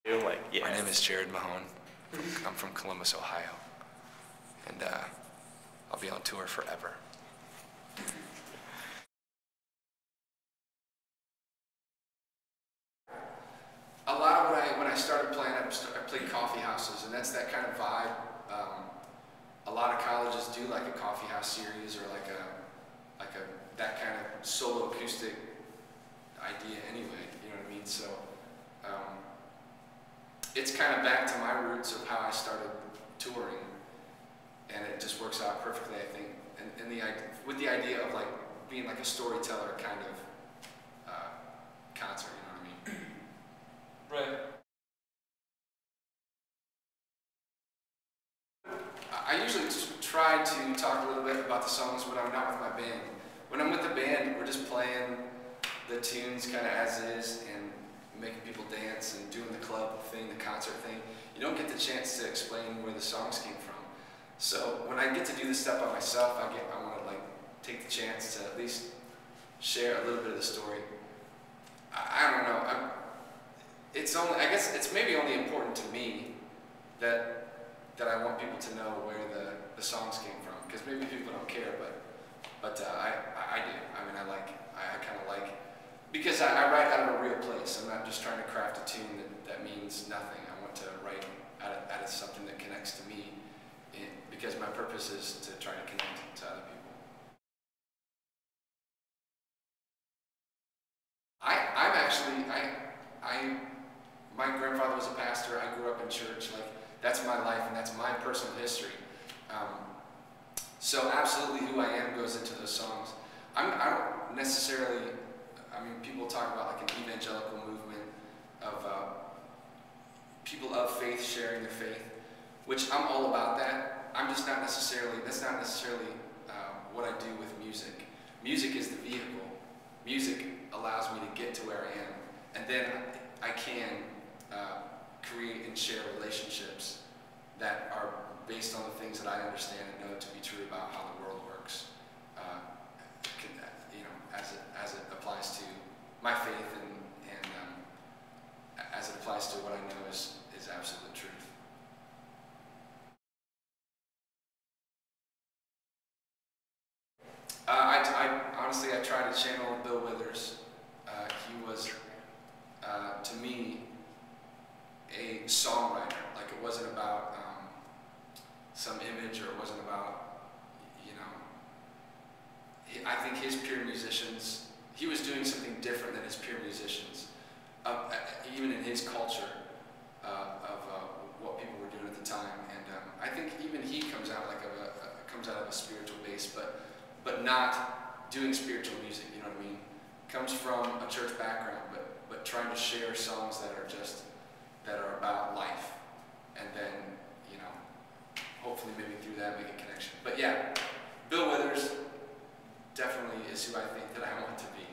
My name is Jared Mahone. I'm from Columbus, Ohio. And I'll be on tour forever. A lot of when I started playing, I played coffee houses, and that's that kind of vibe. A lot of colleges do like a coffee house series or like that kind of solo acoustic idea anyway, you know what I mean? So it's kind of back to my roots of how I started touring, and it just works out perfectly, I think. And with the idea of like being like a storyteller kind of concert, you know what I mean? Right. I usually try to talk a little bit about the songs when I'm not with my band. When I'm with the band, we're just playing the tunes kind of as is and making people dance and doing the club thing, the concert thing. You don't get the chance to explain where the songs came from. So when I get to do this stuff by myself, I want to like take the chance to at least share a little bit of the story. I don't know. I guess it's maybe only important to me that I want people to know where the songs came from, because maybe people don't care, but I do. I mean, I kind of like, because I write out of a real place. I'm not just trying to craft a tune that means nothing. I want to write out of something that connects to me, because my purpose is to try to connect to other people. My grandfather was a pastor. I grew up in church. Like, that's my life, and that's my personal history. So absolutely who I am goes into those songs. I don't necessarily, I mean, people talk about like an evangelical movement of people of faith sharing their faith, which I'm all about that. I'm just not necessarily, that's not necessarily what I do with music. Music is the vehicle. Music allows me to get to where I am, and then I can create and share relationships that are based on the things that I understand and know to be true about how the world works, you know, as it applies to my faith and as it applies to what I know is absolute truth. Honestly, I tried to channel Bill Withers. He was, to me, a songwriter. Like, it wasn't about some image, or it wasn't about, you know, I think his peer musicians, he was doing something different than his peer musicians, even in his culture of what people were doing at the time. And I think even he comes out of a spiritual base, but not doing spiritual music, you know what I mean? Comes from a church background, but trying to share songs that are about life, and then, you know, hopefully maybe through that make a connection. But yeah, Bill Withers definitely is who I think that I want to be.